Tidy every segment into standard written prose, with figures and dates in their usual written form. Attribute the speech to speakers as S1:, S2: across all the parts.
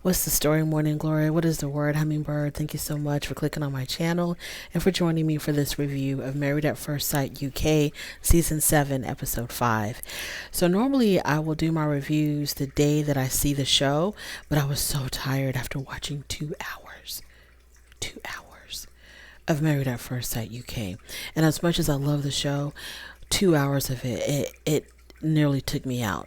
S1: What's the story, Morning Glory? What is the word, Hummingbird? Thank you so much for clicking on my channel and for joining me for this review of Married at First Sight UK Season 7, Episode 5. So normally I will do my reviews the day that I see the show, but I was so tired after watching 2 hours. 2 hours of Married at First Sight UK. And as much as I love the show, 2 hours of it nearly took me out.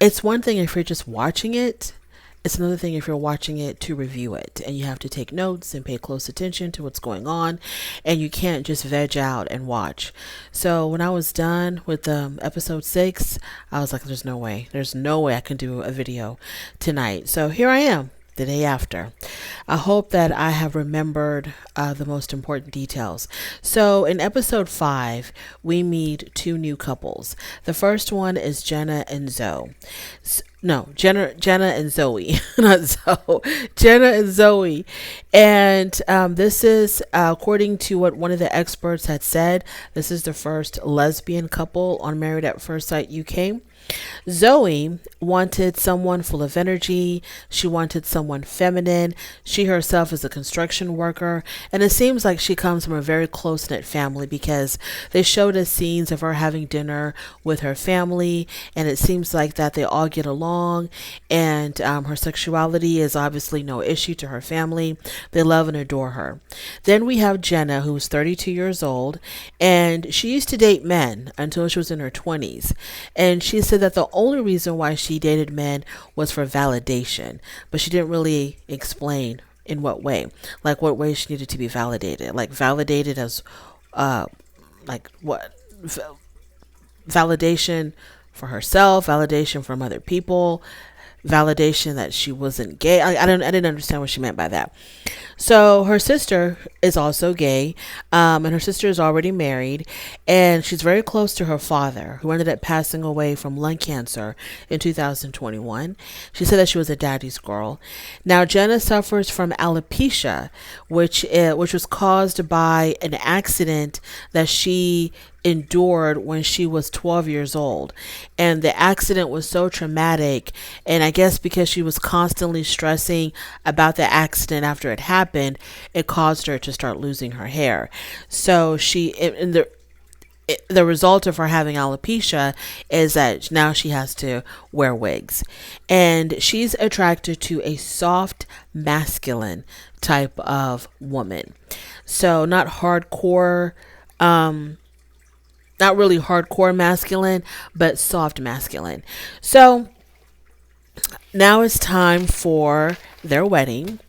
S1: It's one thing if you're just watching it. It's another thing if you're watching it to review it and you have to take notes and pay close attention to what's going on, and you can't just veg out and watch. So when I was done with episode 6, I was like, there's no way I can do a video tonight. So here I am the day after. I hope that I have remembered the most important details. So in episode 5, we meet two new couples. The first one is Jenna and Zoe. Jenna and Zoe, not Zoe. Jenna and Zoe. And this is, according to what one of the experts had said, this is the first lesbian couple on Married at First Sight UK. Zoe wanted someone full of energy. She wanted someone feminine. She herself is a construction worker, and it seems like she comes from a very close-knit family because they showed us scenes of her having dinner with her family, and it seems like that they all get along, and her sexuality is obviously no issue to her family. They love and adore her. Then we have Jenna, who's 32 years old, and she used to date men until she was in her 20s, and she said that the only reason why she dated men was for validation, but she didn't really explain in what way, like what way she needed to be validated, like validated as like what validation for herself, validation from other people, validation that she wasn't gay. I didn't understand what she meant by that. So her sister is also gay, and her sister is already married, and she's very close to her father, who ended up passing away from lung cancer in 2021. She said that she was a daddy's girl. Now Jenna suffers from alopecia, which was caused by an accident that she endured when she was 12 years old, and the accident was so traumatic, and I guess because she was constantly stressing about the accident after it happened, it caused her to start losing her hair. So the result of her having alopecia is that now she has to wear wigs, and she's attracted to a soft masculine type of woman. So not really hardcore masculine, but soft masculine. So now it's time for their wedding.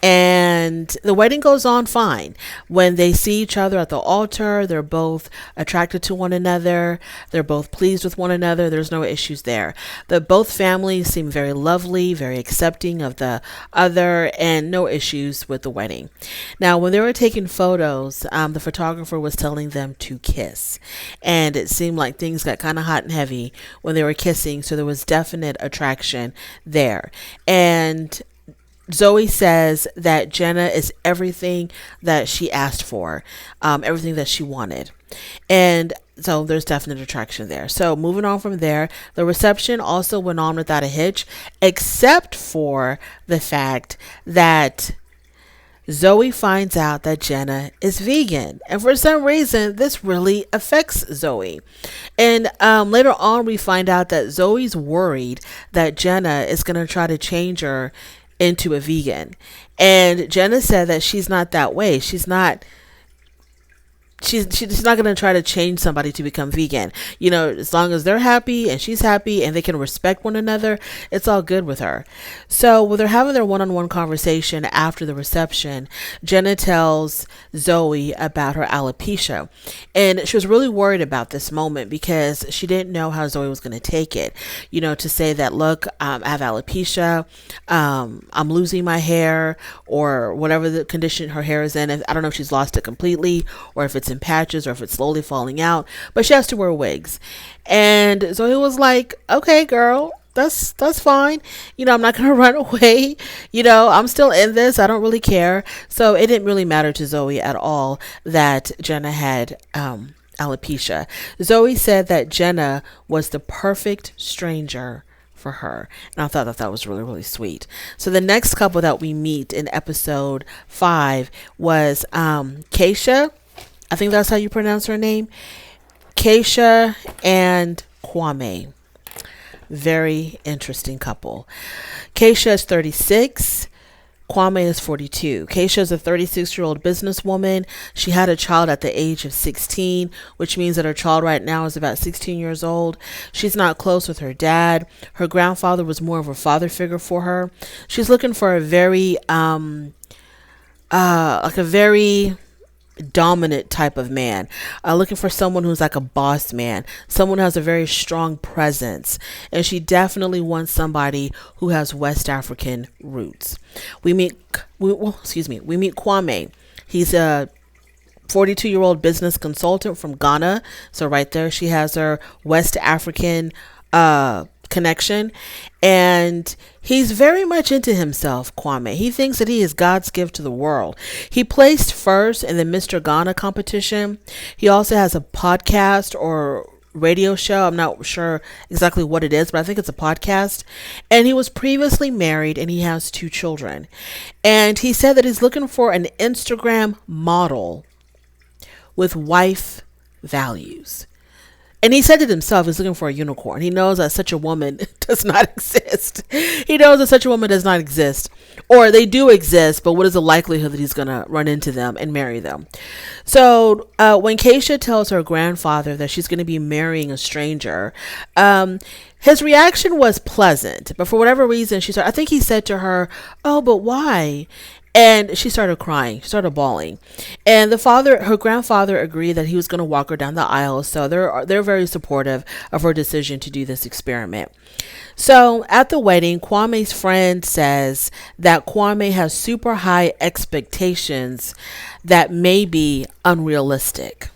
S1: And the wedding goes on fine. When they see each other at the altar, they're both attracted to one another. They're both pleased with one another. There's no issues there. Both families seem very lovely, very accepting of the other, and no issues with the wedding. Now, when they were taking photos, the photographer was telling them to kiss. And it seemed like things got kind of hot and heavy when they were kissing. So there was definite attraction there. And Zoe says that Jenna is everything that she asked for, everything that she wanted. And so there's definite attraction there. So moving on from there, the reception also went on without a hitch, except for the fact that Zoe finds out that Jenna is vegan. And for some reason, this really affects Zoe. And later on, we find out that Zoe's worried that Jenna is going to try to change her into a vegan. And Jenna said that she's not that way. She's not going to try to change somebody to become vegan. You know, as long as they're happy and she's happy and they can respect one another, it's all good with her. So when they're having their one-on-one conversation after the reception, Jenna tells Zoe about her alopecia. And she was really worried about this moment because she didn't know how Zoe was going to take it. You know, to say that, look, I have alopecia, I'm losing my hair, or whatever the condition her hair is in. I don't know if she's lost it completely or if it's in patches or if it's slowly falling out, but she has to wear wigs. And Zoe was like, okay, girl, that's fine. You know, I'm not going to run away. You know, I'm still in this. I don't really care. So it didn't really matter to Zoe at all that Jenna had alopecia. Zoe said that Jenna was the perfect stranger for for her. And I thought that that was really, really sweet. So the next couple that we meet in episode 5 was Keisha. I think that's how you pronounce her name. Keisha and Kwame. Very interesting couple. Keisha is 36. Kwame is 42. Keisha is a 36-year-old businesswoman. She had a child at the age of 16, which means that her child right now is about 16 years old. She's not close with her dad. Her grandfather was more of a father figure for her. She's looking for a very, like a very dominant type of man, looking for someone who's like a boss man, someone who has a very strong presence, and she definitely wants somebody who has West African roots. We meet Kwame. He's a 42-year-old business consultant from Ghana. So right there, she has her West African connection, and he's very much into himself. Kwame, he thinks that he is God's gift to the world. He placed first in the Mr. Ghana competition. He also has a podcast or radio show. I'm not sure exactly what it is, but I think it's a podcast. And he was previously married, and he has 2 children. And he said that he's looking for an Instagram model with wife values. And he said it himself, he's looking for a unicorn. He knows that such a woman does not exist. He knows that such a woman does not exist. Or they do exist, but what is the likelihood that he's going to run into them and marry them? So when Keisha tells her grandfather that she's going to be marrying a stranger, his reaction was pleasant. But for whatever reason, I think he said to her, "Oh, but why?" And she started crying. She started bawling. And her grandfather agreed that he was going to walk her down the aisle. So they're very supportive of her decision to do this experiment. So at the wedding, Kwame's friend says that Kwame has super high expectations that may be unrealistic.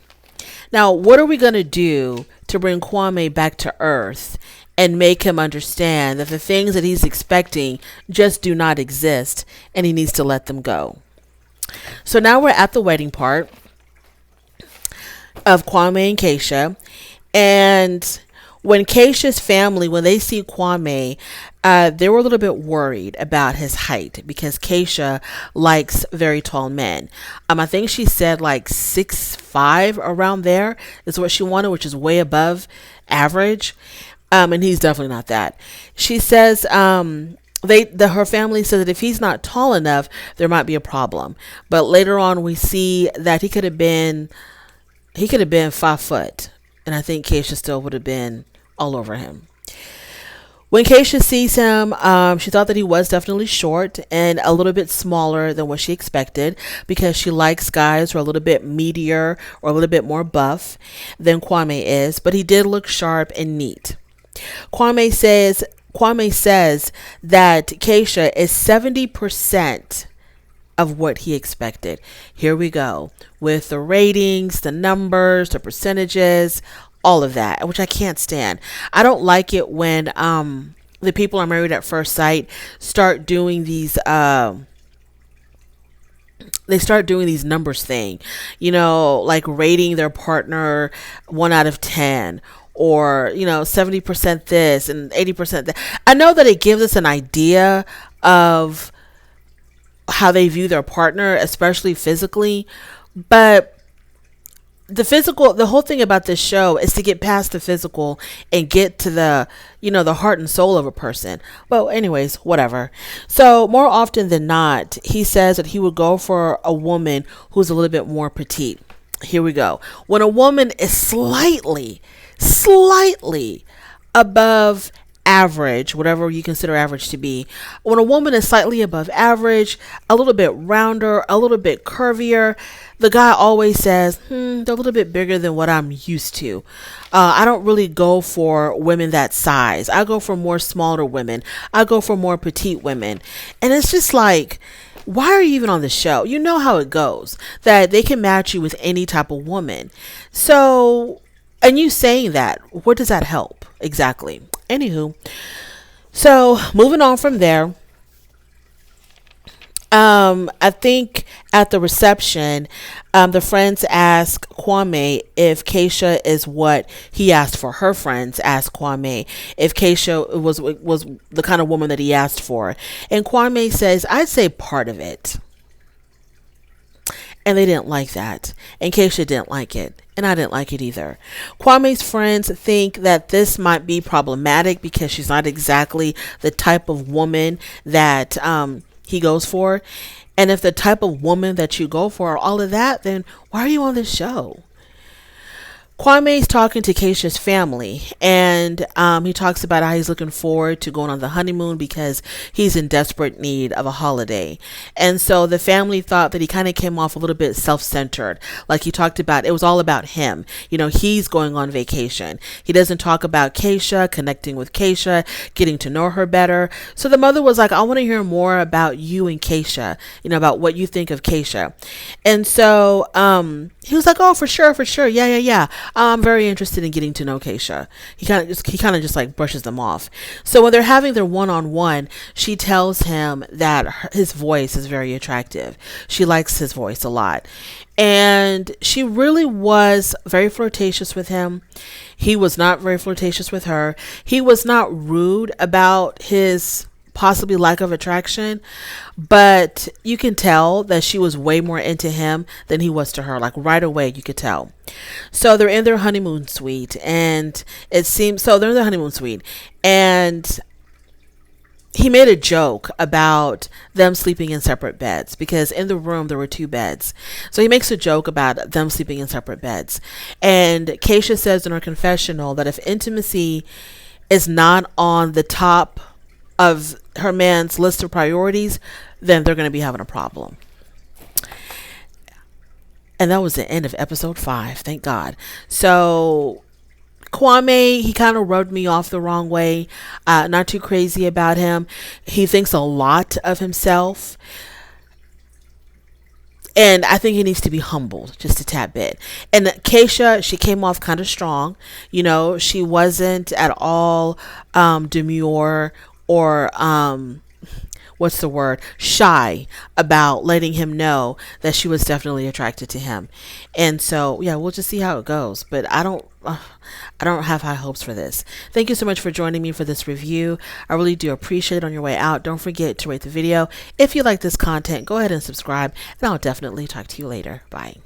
S1: Now, what are we going to do to bring Kwame back to earth and make him understand that the things that he's expecting just do not exist, and he needs to let them go? So now we're at the wedding part of Kwame and Keisha. And when Keisha's family, when they see Kwame, they were a little bit worried about his height, because Keisha likes very tall men. I think she said like 6'5", around there is what she wanted, which is way above average. And he's definitely not that. She says her family said that if he's not tall enough, there might be a problem. But later on, we see that he could have been 5 foot, and I think Keisha still would have been all over him. When Keisha sees him, she thought that he was definitely short and a little bit smaller than what she expected, because she likes guys who are a little bit meatier or a little bit more buff than Kwame is. But he did look sharp and neat. Kwame says that Keisha is 70% of what he expected. Here we go with the ratings, the numbers, the percentages, all of that, which I can't stand. I don't like it when the people are married at first sight start doing these numbers thing, like rating their partner 1 out of 10, or 70% this and 80% that. I know that it gives us an idea of how they view their partner, especially physically, but the whole thing about this show is to get past the physical and get to the heart and soul of a person. Well, anyways, whatever. So more often than not, he says that he would go for a woman who's a little bit more petite. Here we go. When a woman is slightly above average, whatever you consider average to be, when a woman is slightly above average, a little bit rounder, a little bit curvier, the guy always says, they're a little bit bigger than what I'm used to. I don't really go for women that size. I go for more smaller women. I go for more petite women. And it's just like, why are you even on the show? You know how it goes, that they can match you with any type of woman. So, and you saying that, what does that help? Exactly. Anywho, so moving on from there, I think at the reception, the friends ask Kwame if Keisha is what he asked for. Her friends asked Kwame if Keisha was the kind of woman that he asked for, and Kwame says, "I'd say part of it." And they didn't like that, and Keisha didn't like it, and I didn't like it either. Kwame's friends think that this might be problematic because she's not exactly the type of woman that he goes for. And if the type of woman that you go for are all of that, then why are you on this show? Kwame's talking to Keisha's family, and he talks about how he's looking forward to going on the honeymoon because he's in desperate need of a holiday. And so the family thought that he kind of came off a little bit self-centered. Like he talked about, it was all about him. You know, he's going on vacation. He doesn't talk about Keisha, connecting with Keisha, getting to know her better. So the mother was like, I want to hear more about you and Keisha, you know, about what you think of Keisha. And so he was like, oh, for sure. Yeah. I'm very interested in getting to know Keisha. He kind of just like brushes them off. So when they're having their one-on-one, she tells him that his voice is very attractive. She likes his voice a lot. And she really was very flirtatious with him. He was not very flirtatious with her. He was not rude about his possibly lack of attraction, but you can tell that she was way more into him than he was to her. Like right away, you could tell. So they're in their honeymoon suite, and it seems so they're in their honeymoon suite, and he made a joke about them sleeping in separate beds because in the room there were two beds. So he makes a joke about them sleeping in separate beds, and Keisha says in her confessional that if intimacy is not on the top of her man's list of priorities, then they're going to be having a problem. And that was the end of episode 5. Thank God. So Kwame, he kind of rubbed me off the wrong way. Not too crazy about him. He thinks a lot of himself. And I think he needs to be humbled just a tad bit. And Keisha, she came off kind of strong. You know, she wasn't at all demure or what's the word, shy about letting him know that she was definitely attracted to him. And so yeah, we'll just see how it goes, but I don't have high hopes for this. Thank you so much for joining me for this review. I really do appreciate it. On your way out, don't forget to rate the video. If you like this content, go ahead and subscribe, and I'll definitely talk to you later. Bye.